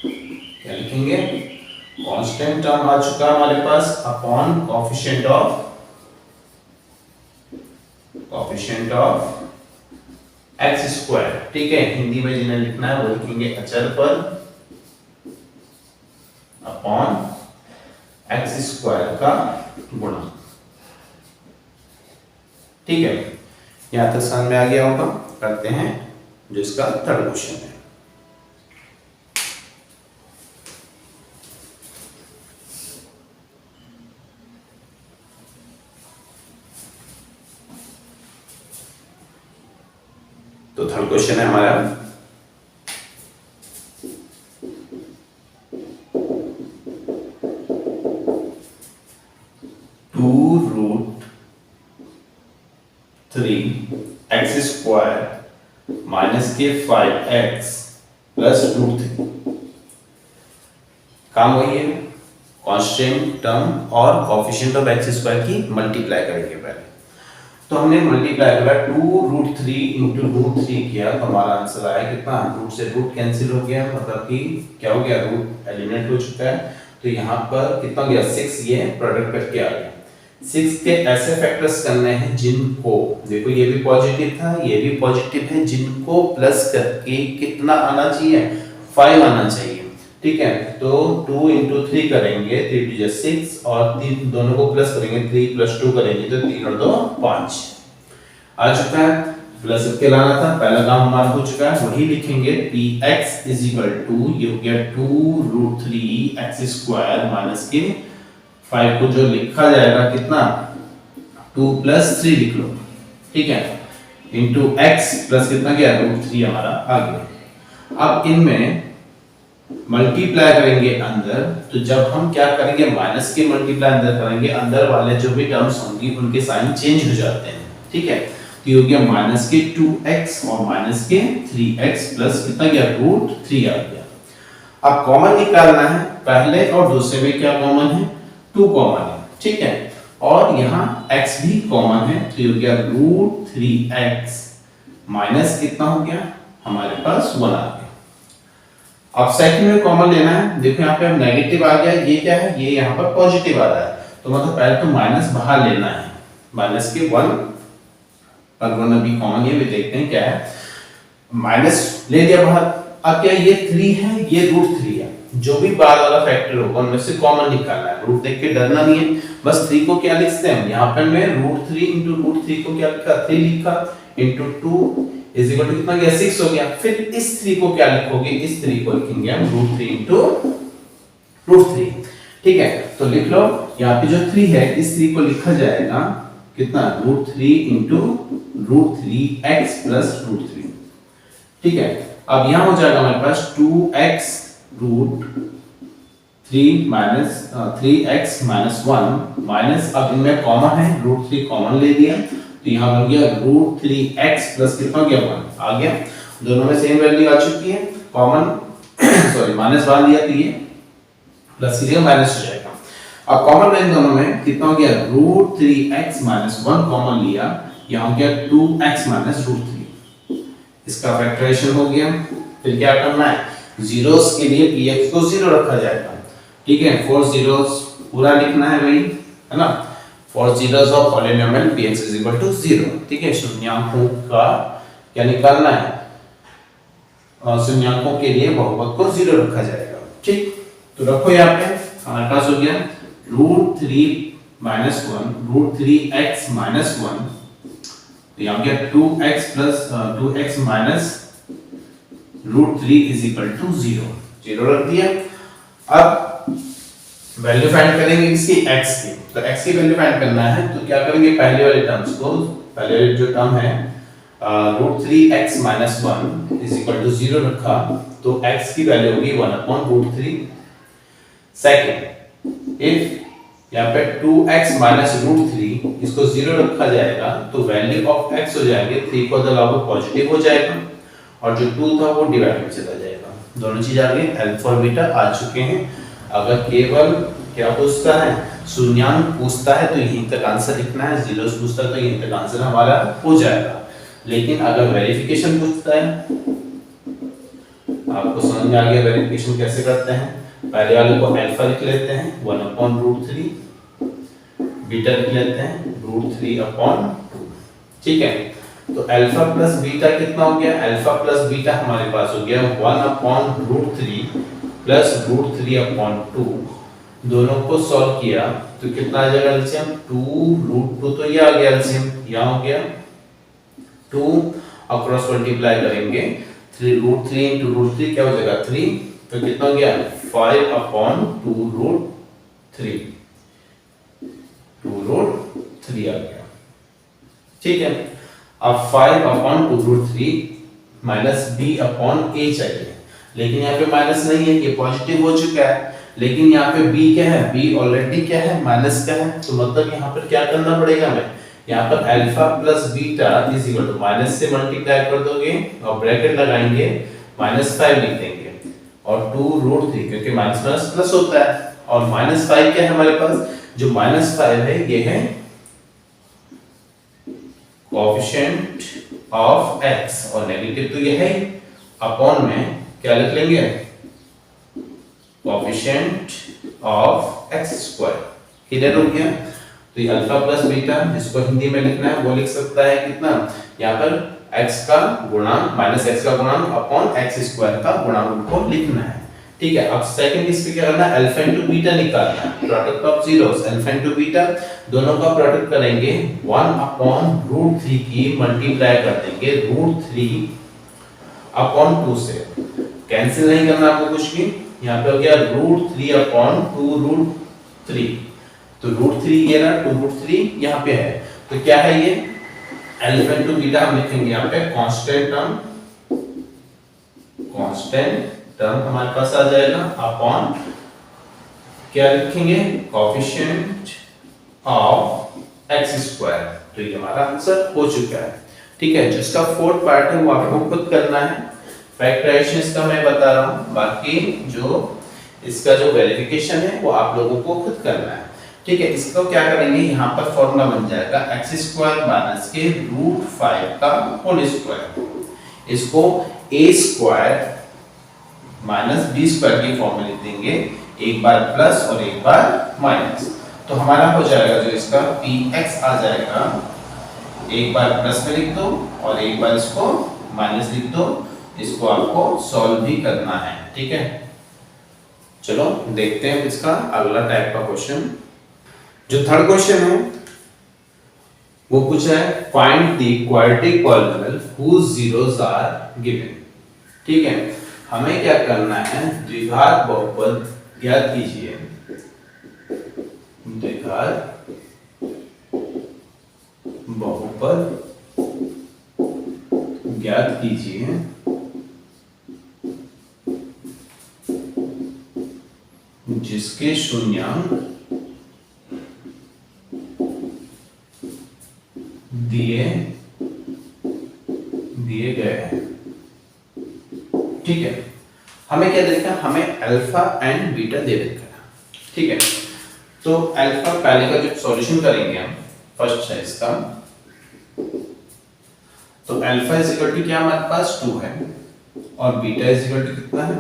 क्या लिखेंगे, कांस्टेंट टर्म आ चुका हमारे पास upon coefficient of x square. ठीक है, हिंदी में जिन्हें लिखना है वो लिखेंगे अचर पर अपॉन x स्क्वायर का गुणा। ठीक है, यहां तक समझ में आ गया होगा। करते हैं जो इसका थर्ड क्वेश्चन है। तो थर्ड क्वेश्चन है हमारा, to root 3x square minus के 5x प्लस रूट 3। काम वही है, कांस्टेंट टर्म और कोएफिशिएंट ऑफ x स्क्वायर की मल्टीप्लाई करेंगे पहले। तो हमने मल्टीप्लाई करा 2√3 इंटू √3 किया तो हमारा आंसर आया कितना, रूट से रूट कैंसिल हो गया, मतलब कि क्या हो गया, रूट एलिमिनेट हो चुका है। तो यहाँ पर कितना गया, 6, ये प्रोडक्ट करके आ गया। 6 के ऐसे फैक्टर्स करने हैं जिनको, देखो ये भी पॉजिटिव था ये भी पॉजिटिव है, जिनको प्लस करके कितना आना चाहिए, 5 आना चाहिए। ठीक है, तो 2 इंटू 3 करेंगे, 3 2 6, और 3 दोनों को प्लस करेंगे, 3 प्लस 2 करेंगे तो 3 और 2 5 आ चुका है। प्लस के लाना था, पहला काम हमारा हो चुका है, वही लिखेंगे px इज इक्वल टू, ये हो गया 2√3x स्क्वायर माइनस के 5 को जो लिखा जाएगा कितना, 2 प्लस 3 लिख लो। ठीक है, इंटू x प्लस कितना गया, √3 हमारा आ गया। अब इनमें मल्टीप्लाई करेंगे अंदर, तो जब हम क्या करेंगे, माइनस के मल्टीप्लाई अंदर करेंगे, अंदर वाले जो भी टर्म्स होंगी उनके साइन चेंज हो जाते हैं। ठीक है, तो ये हो गया माइनस के 2x और माइनस के 3x प्लस कितना गया, √3 आ गया। अब कॉमन निकालना है, पहले और दूसरे में क्या कॉमन है, 2 कॉमन है। ठीक है, और यहाँ x भी कॉमन है, तो ये हो गया √3x माइनस कितना हो गया हमारे पास 1 आ गया। अब सेकंड में कॉमन लेना है, देखो यहाँ पे अब नेगेटिव आ गया, ये क्या है, ये यहाँ पर पॉजिटिव आ रहा है, तो मतलब पहले तो माइनस बाहर लेना है, माइनस के 1 और 1 अभी कॉमन, ये भी देखते हैं क्या है, माइनस ले लिया बाहर। अब क्या ये 3 है, ये √3 है, जो भी बाहर वाला फैक्टर होगा उनमें से कॉमन निकालना है। रूट देख के डरना नहीं है, बस 3 को क्या लिखते हैं, यहाँ पर मैं √3 इंटू √3 को क्या लिखा, 3 लिखा, इंटू 2 इज इक्वल टू कितना गया, 6 हो गया। फिर इस 3 को क्या लिखोगे, इस 3 को लिखेंगे हम √3 इंटू √3। ठीक है, तो लिख लो यहाँ पे जो 3 है, इस 3 को लिखा जाएगा कितना, √3 इंटू √3x प्लस √3। ठीक है, अब यहाँ हो जाएगा हमारे पास 2x √3 minus 3x minus 1 minus, अब इनमें कॉमन है, √3 कॉमन ले लिया, तो यहाँ बन गया √3x प्लस कितना गया, 1 आ गया। दोनों में सेम वैल्यू आ चुकी है, कॉमन सॉरी माइनस बाहर लिया तो ये प्लस की जगह माइनस हो जाएगा। अब कॉमन लेन दोनों में कितना हो गया, √3x माइनस 1 कॉमन लिया, यहाँ हो गया 2x माइनस √3, इसका फैक्टराइजेशन हो गया। फिर क्या करना है, जीरोस के लिए px को 0 रखा जाएगा। ठीक है, 4 जीरोस पूरा लिखना है वही, है ना, 4 zeros of polynomial px is equal to 0। ठीक है, शून्यांकों का क्या निकालना है, शून्यांकों के लिए बहुपद को 0 रखा जाएगा। ठीक, तो रखो यहाँ पे हमारे पास हो गया root three minus one, root three x minus one, तो यहाँ गया 2x plus 2x minus root three is equal to 0, 0 रख दिया। अब वैल्यू फाइंड करेंगे इसकी x की, तो x की वैल्यू फाइंड करना है तो क्या करेंगे, पहले वाले टर्म्स को, पहले वाले जो टर्म है root three x minus one is equal to 0 रखा, तो x की वैल्यू होगी 1 upon root three. Second, if यहाँ पे 2x माइनस रूट थ्री इसको 0 रखा जाएगा तो वैल्यू ऑफ x हो जाएंगे 3 को अदर लागू पॉजिटिव हो जाएगा और जो 2 था वो डिवाइड में चला जाएगा। दोनों चीज आ गई, अल्फा और बीटा आ चुके हैं। अगर केवल क्या पूछता है, शून्यांक पूछता है तो यहीं तक आंसर लिखना है, जीरोस पूछता है तो यहीं तक आंसर हमारा हो जाएगा। लेकिन अगर वेरिफिकेशन पूछता है, आपको समझ में आ गया वेरिफिकेशन कैसे करते हैं, पहले वाले को अल्फा लिख लेते हैं 1 अपॉन रूट थ्री, बीटा लिख लेते हैं रूट थ्री अपॉन टू। ठीक है, तो अल्फा प्लस बीटा कितना हो गया, अल्फा प्लस बीटा हमारे पास हो गया 1 upon root three plus root three upon two. दोनों को सॉल्व किया तो कितना आ जाएगा एलसीएम, 2 रूट 2, तो ये आ गया एलसीएम, यहाँ हो गया 2 अक्रॉस मल्टीप्लाई करेंगे 3 रूट 3 इनटू रूट 3 क्या हो जाएगा 3, तो कितना हो गया 5 अपॉन 2 रूट 3, 2 रूट 3 आ गया। ठीक है, अब 5 upon 2 root 3 minus b upon a चाहिए, लेकिन यहाँ पे माइनस नहीं है, ये पॉजिटिव हो चुका है, लेकिन यहाँ पे b क्या है, b ऑलरेडी क्या है माइनस का है, तो मतलब यहाँ पर क्या करना पड़ेगा हमें, यहाँ पर alpha plus beta is equal to minus से मल्टीप्लाई कर दोगे और ब्रैकेट लगाएंगे -5 लिख देंगे और 2 रूट 3, क्योंकि माइनस माइनस प्लस होता है और -5 क्या है हमारे पास, जो -5 है ये है कोएफिशिएंट ऑफ x और नेगेटिव तो ये है अपॉन में क्या लिख लेंगे coefficient of x square. Clear हो गया, तो ये अल्फा प्लस बीटा जिसको हिंदी में लिखना है वो लिख सकता है कितना, यहाँ पर x का गुणांक माइनस x का गुणांक अपॉन x स्क्वायर का गुणांक को लिखना है। ठीक है, अब सेकंड इस पे क्या करना है, अल्फा इनटू बीटा निकालना है, product of zeros, alpha into beta दोनों का प्रोडक्ट करेंगे 1 अपॉन रूट 3 की मल्टीप्लाई कर देंगे रूट 3 अपॉन 2 से, कैंसिल नहीं करना आपको कुछ भी, यहाँ पे हो गया रूट 3 अपॉन 2 रूट 3, तो रूट 3 ये ना 2 रूट 3 यहाँ पे है, तो क्या है ये अल्फा इनटू बीटा हम लिखेंगे यहाँ पे कांस्टेंट टर्म हमारे पास आ जाएगा अपॉन क्या लिखेंगे कोएफिशिएंट ऑफ x स्क्वायर, तो ये हमारा आंसर हो चुका है। ठीक है, जिसका फोर्थ पार्ट है वो आपको खुद करना है, फैक्टराइजेशन इसका मैं बता रहा हूं, बाकी जो इसका जो वेरिफिकेशन है वो आप लोगों को खुद करना है। ठीक है, इसको क्या करेंगे, यहाँ पर फॉर्मूला बन जाएगा x स्क्वायर माइनस के रूट 5 का होल स्क्वायर, इसको a square minus b square की फॉर्म में लिख देंगे, एक बार प्लस और एक बार माइनस, तो हमारा हो जाएगा जो इसका px आ जाएगा, एक बार प्लस में लिख दो और एक बार इसको माइनस लिख दो, इसको आपको सॉल्व भी करना है। ठीक है, चलो देखते हैं इसका अगला टाइप का क्वेश्चन। जो थर्ड क्वेश्चन है वो पूछा है find the quadratic polynomial whose zeros are given. ठीक है, हमें क्या करना है, द्विघात बहुपद ज्ञात कीजिए, द्विघात बहुपद ज्ञात कीजिए जिसके शून्यांक दिए गए हैं। ठीक है, हमें क्या दे रखा है, हमें अल्फा एंड बीटा दे रखा है। ठीक है, तो अल्फा पहले का जो सॉल्यूशन करेंगे हम, फर्स्ट है इसका, तो अल्फा इज इक्वल टू क्या हमारे पास 2 है और बीटा इज इक्वल टू कितना है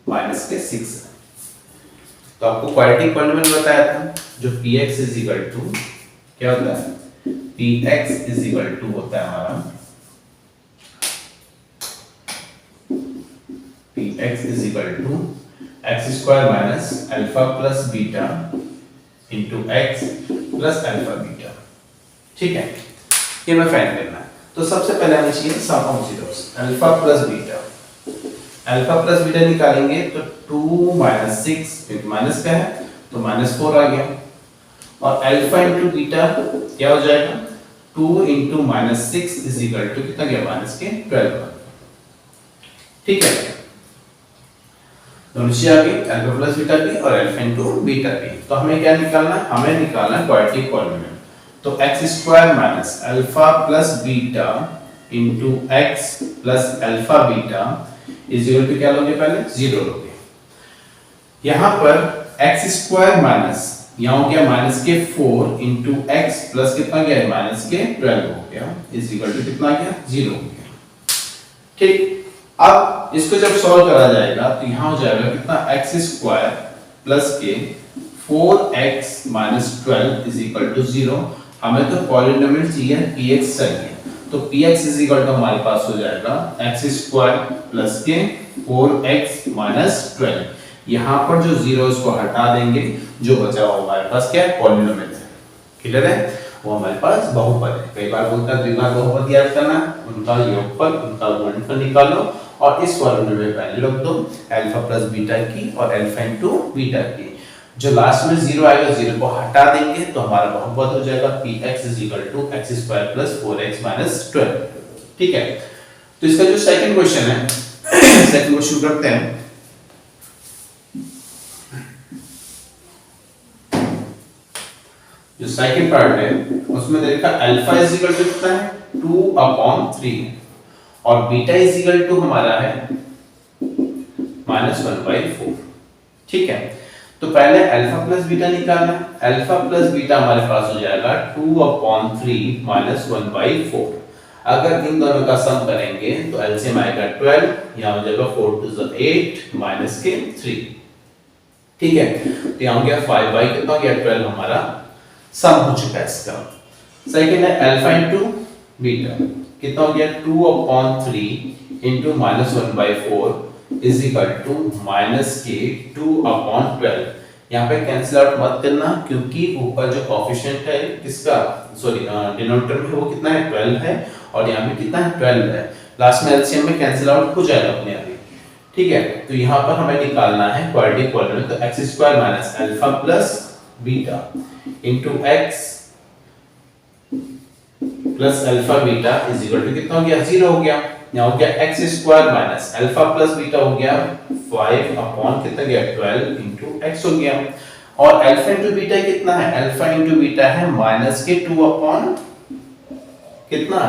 माइनस के 6 है। तो आपको क्वाड्रेटिक पॉलीनोमियल बताया था जो px इज इक्वल टू क्या होता है, px इज इक्वल टू होता है हमारा px is equal to x square minus alpha plus beta into x plus alpha beta. ठीक है, ये मैं फाइंड करना है। तो सबसे पहले हमें चाहिए sum of zeros, alpha plus beta. Alpha plus beta निकालेंगे तो 2 माइनस 6 माइनस का है तो -4 आ गया, और अल्फा इंटू बीटा क्या हो जाएगा 2 into minus 6 is equal to कितना गया माइनस के 12। ठीक है, दोनों चीजें आ गई, अल्फा प्लस बीटा की और अल्फा इंटू बीटा की। तो हमें क्या निकालना है, हमें निकालना है क्वाड्रेटिक पॉलिनोमियल। तो x square minus alpha plus beta into x plus alpha beta is equal to क्या लोगे, पहले 0 लोगे। यहां पर एक्स स्क्वायर माइनस यहां हो गया माइनस के 4 इंटू एक्स प्लस कितना गया माइनस के 12 हो गया इज इक्वल टू कितना गया 0 हो गया। ठीक, अब इसको जब सॉल्व करा जाएगा तो यहां हो जाएगा कितना एक्स स्क्वायर प्लस के 4x minus 12 is equal to 0। हमें तो पॉलिनोमियल चाहिए px चाहिए, तो px इज इक्वल टू हमारे पास हो जाएगा x स्क्वायर प्लस के 4x माइनस 12। यहां पर जो 0 इसको हटा देंगे, जो बचा हुआ हमारे पास क्या है पॉलिनोमियल है। क्लियर है, वो हमारे पास बहुपद है। कई बार बोलता है द्विघात बहुपद याद करना, उनका योगफल उनका गुणनफल निकालो और इस फॉर्मूले में वैल्यू रख दो अल्फा प्लस बीटा की और अल्फा इनटू बीटा की। जो लास्ट में 0 आएगा 0 को हटा देंगे तो हमारा बहुपद हो जाएगा px = x² + 4x - 12। ठीक है, तो इसका जो सेकंड क्वेश्चन है सेकंड क्वेश्चन करते हैं। जो सेकंड पार्ट है उसमें देखा अल्फा इज इक्वल टू कितना है 2/3 और बीटा इज इक्वल टू हमारा है -1/4। ठीक है, तो पहले अल्फा प्लस बीटा निकालना है। अल्फा प्लस बीटा हमारे पास हो जाएगा 2/3 -1/4। अगर इन दोनों का सम करेंगे तो एलसीएम आएगा 12, यहां हो जाएगा 4 2 8 माइनस के 3। ठीक है, तो यहां हो गया 5 कितना हो गया 12 हमारा सम हो चुका है इसका। सेकंड है अल्फा इनटू बीटा कितना हो गया 2/3 इनटू -1/4 इज इक्वल टू -2/12। यहाँ पे कैंसिल आउट मत करना क्योंकि ऊपर जो कोएफिशिएंट है किसका डिनोमिनेटर में वो कितना है 12 है और यहाँ पे कितना है 12 है। लास्ट में एलसीएम में कैंसिल आउट हो जाएगा अपने आप ही। ठीक है, तो यहाँ पर हमें निकालना है क्वाड्रेटिक पॉलिनोमियल। तो x² minus alpha plus beta into x plus alpha beta is equal to कितना हो गया 0 हो गया। यहाँ हो गया x² minus alpha plus beta हो गया 5 अपॉन कितना गया 12 इनटू x हो गया। और अल्फा इनटू बीटा कितना है अल्फा इनटू बीटा है माइनस के 2 अपॉन कितना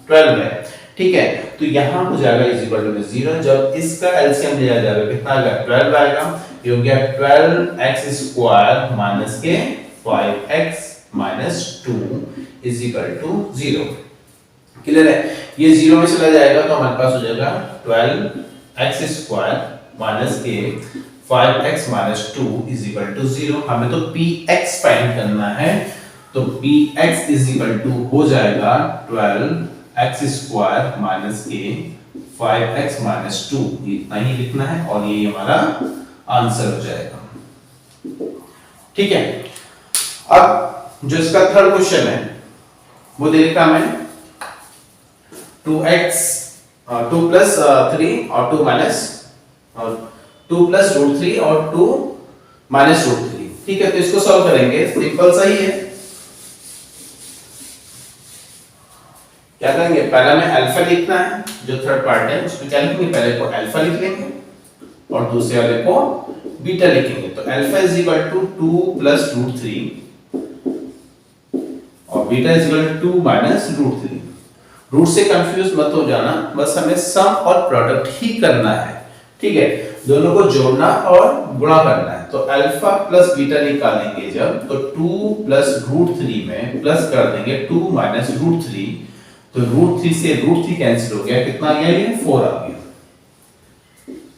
12 है। ठीक है, तो यहां हो जाएगा इज इक्वल टू 0। जब इसका एलसीएम लिया जाएगा कितना आएगा 12 आएगा। ये हो गया 12x² माइनस के 5x minus 2 is equal to 0। Clear है, ये 0 में चला जाएगा तो हमारे पास हो जाएगा 12x² माइनस के 5x minus 2 is equal to 0। हमें तो px फाइंड करना है, तो px इज इक्वल टू हो जाएगा 12x² माइनस के 5x माइनस 2 इतना ही लिखना है और ये हमारा आंसर हो जाएगा। ठीक है, अब जो इसका थर्ड क्वेश्चन है वो दे रखा है 2x 2 प्लस 3 और 2 माइनस और 2 प्लस रूट 3 और 2 माइनस रूट 3। ठीक है, तो इसको सॉल्व करेंगे। सिंपल सा ही है। क्या करेंगे, पहला में अल्फा लिखना है, जो थर्ड पार्ट है उसमें क्या लिखेंगे, पहले को अल्फा लिख लेंगे और दूसरे वाले को बीटा लिखेंगे। तो alpha is equal to 2 plus root 3 और beta is equal to 2 minus root 3। Root से कंफ्यूज मत हो जाना, बस हमें सम और प्रोडक्ट ही करना है। ठीक है, दोनों को जोड़ना और गुणा करना है। तो अल्फा प्लस बीटा निकालेंगे जब, तो 2 प्लस रूट 3 में प्लस कर देंगे 2 माइनस रूट 3, तो रूट 3 से रूट 3 कैंसिल हो गया, कितना आ गया ये 4 आ गया।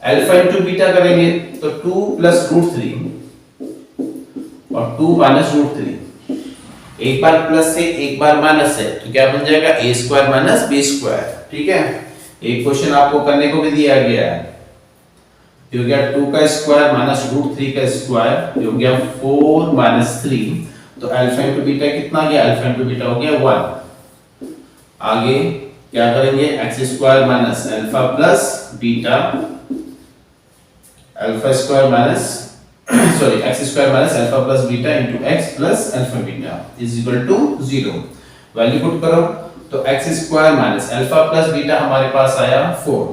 अल्फा इनटू बीटा करेंगे तो 2 प्लस रूट 3 और 2 माइनस रूट 3, एक बार प्लस है एक बार माइनस है तो क्या बन जाएगा a² माइनस b²। ठीक है, एक क्वेश्चन आपको करने को भी दिया गया है ये हो गया 2 का स्क्वायर माइनस रूट 3 का स्क्वायर, ये हो गया 4 माइनस 3, तो अल्फा इंटू बीटा कितना आ गया, अल्फा इंटू बीटा हो गया 1। आगे क्या करेंगे, x square minus alpha plus beta, alpha square minus sorry x square minus alpha plus beta into x plus alpha beta is equal to 0। Value put करो तो x square minus alpha plus beta हमारे पास आया 4,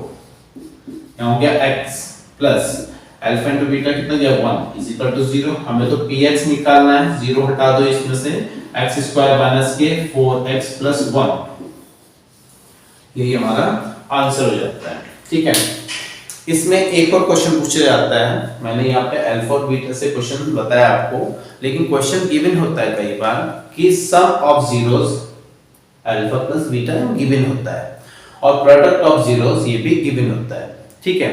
यहाँ हो गया x plus alpha into beta कितना गया 1 इज इक्वल टू 0। हमें तो px निकालना है, 0 हटा दो इसमें से, x स्क्वायर माइनस के 4x प्लस 1, यही हमारा आंसर हो जाता है। ठीक है, इसमें एक और क्वेश्चन पूछा जाता है, मैंने यहाँ पे अल्फा और बीटा से क्वेश्चन बताया आपको, लेकिन क्वेश्चन गिवन होता है कई बार कि sum of zeros alpha plus beta given होता है और प्रोडक्ट ऑफ जीरोस ये भी गिवन होता है। ठीक है,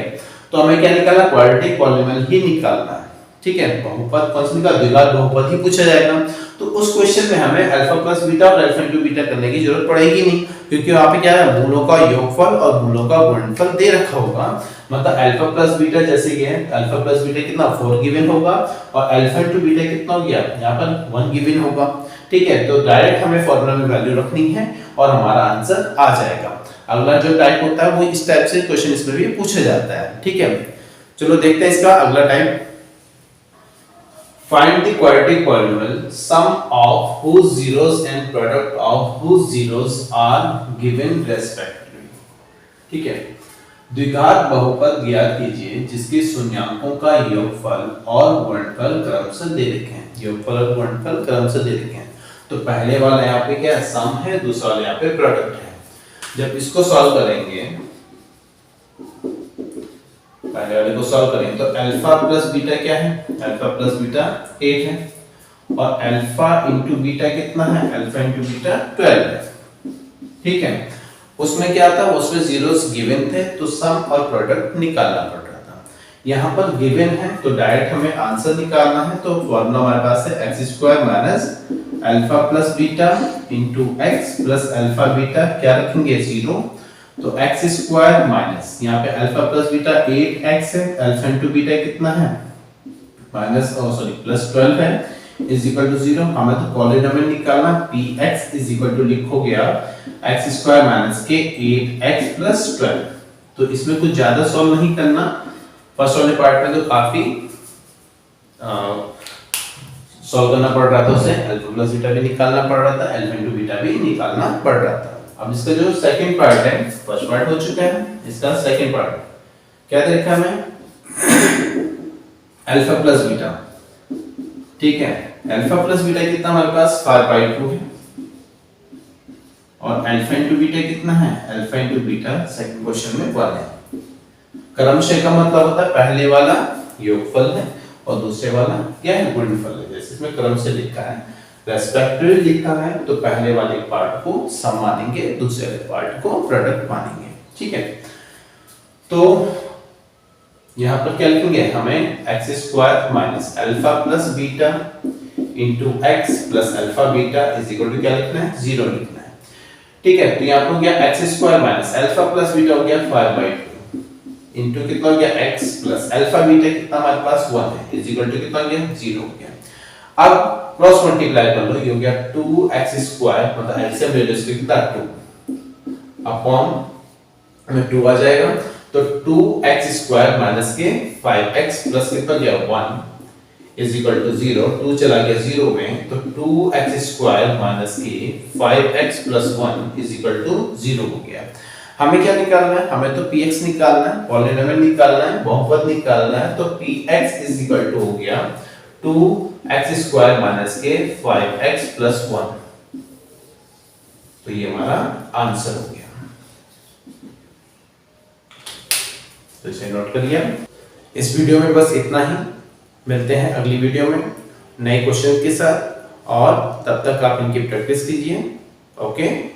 तो हमें क्या निकालना, क्वाड्रेटिक पॉलीनोमियल ही निकालना है। ठीक है, बहुपद कौन सा निकाल, द्विघात बहुपद ही पूछा जाएगा, तो उस क्वेश्चन में हमें अल्फा प्लस बीटा और अल्फा इनटू बीटा करने की जरूरत पड़ेगी नहीं, क्योंकि वहां पे क्या है, मूलों का योगफल और मूलों का गुणनफल दे रखा होगा। मतलब अल्फा प्लस बीटा जैसे ये है, अल्फा प्लस बीटा कितना 4 गिवन होगा और अल्फा इनटू बीटा कितना हो गया, यहाँ पर 1 गिवन होगा। ठीक है, तो डायरेक्ट हमें फॉर्मूला में वैल्यू रखनी है और हमारा आंसर आ जाएगा। अगला जो टाइप होता है वो इस टाइप से क्वेश्चन इसमें भी पूछा जाता है। ठीक है, चलो देखते हैं इसका अगला type. Find the quadratic polynomial sum of whose zeros and product of whose zeros are given respectively। ठीक है, द्विघात बहुपद ज्ञात कीजिए जिसके शून्यांकों का योगफल और गुणनफल क्रमशः दे रखे हैं। योगफल और गुणनफल क्रमशः दे रखे हैं, तो पहले वाला यहाँ पे क्या सम है, दूसरा वाला यहाँ पे प्रोडक्ट है। जब इसको सॉल्व करेंगे, पहले वाले को सॉल्व करेंगे तो अल्फा प्लस बीटा क्या है, अल्फा प्लस बीटा 8 है और अल्फा इंटू बीटा कितना है, अल्फा इंटू बीटा 12 है। ठीक है, उसमें क्या था, उसमें जीरोस गिवन थे तो सम और प्रोडक्ट निकालना पड़ रहा था। यहाँ पर गिवन है तो डायरेक्ट हमें आंसर निकालना है, तो फॉर्मूला हमारे पास है x square minus alpha plus beta into x plus alpha beta, क्या रखेंगे 0, तो x स्क्वायर माइनस यहाँ पे अल्फा प्लस बीटा 8x है, अल्फा इंटू बीटा कितना है माइनस सॉरी प्लस 12 है, इज इक्वल टू 0। हमें तो पॉलिनोमियल निकालना, px इज इक्वल टू लिखो गया x स्क्वायर माइनस के 8x प्लस 12। तो इसमें कुछ ज्यादा सॉल्व नहीं करना, फर्स्ट वाले पार्ट में तो काफी सॉल्व करना पड़ रहा था, उसे अल्फा प्लस बीटा भी निकालना पड़ रहा था, अल्फा इंटू बीटा भी निकालना पड़ रहा था। अब इसका जो सेकंड पार्ट है, फर्स्ट पार्ट हो चुका है, इसका सेकंड पार्ट क्या दे रखा है हमें, अल्फा प्लस बीटा। ठीक है, अल्फा प्लस बीटा कितना हमारे पास 5/2 है और अल्फा इंटू बीटा कितना है, alpha into beta second question में 1 है। क्रमशः का मतलब होता है पहले वाला योगफल है और दूसरे वाला क्या है, गुणनफल है। जैसे इसमें क्रमशः लिखा है, रेस्पेक्टिवली लिखा है, तो पहले वाले पार्ट को सम मानेंगे, दूसरे वाले पार्ट को प्रोडक्ट मानेंगे। ठीक है, तो यहाँ पर क्या लिखेंगे, हमें x square minus alpha plus beta into x plus alpha beta is equal to क्या लिखना है, 0 लिखना है। ठीक है, तो यहाँ पर हो गया x square minus alpha plus beta हो गया 5/2 इंटू कितना हो गया x प्लस अल्फा बीटा कितना हमारे पास 1 है, इज इक्वल टू कितना हो गया 0 हो गया। अब क्रॉस मल्टीप्लाई कर लो, ये हो गया 2x स्क्वायर मतलब एलसीएम ले लो इसके कितना 2 अपॉन में 2 आ जाएगा, तो 2x स्क्वायर माइनस के 5x प्लस कितना गया 1 इज इक्वल टू 0। 2 चला गया 0 में, तो 2x स्क्वायर माइनस के 5x plus 1 is equal to 0 हो गया। हमें क्या निकालना है, हमें तो px निकालना है, पॉलिनोमियल निकालना है, बहुपद निकालना है, तो px इज इक्वल टू हो गया 2x स्क्वायर माइनस के 5x प्लस 1, तो ये हमारा आंसर हो गया। तो इसे नोट कर लिया। इस वीडियो में बस इतना ही, मिलते हैं अगली वीडियो में नए क्वेश्चन के साथ, और तब तक आप इनकी प्रैक्टिस कीजिए। ओके।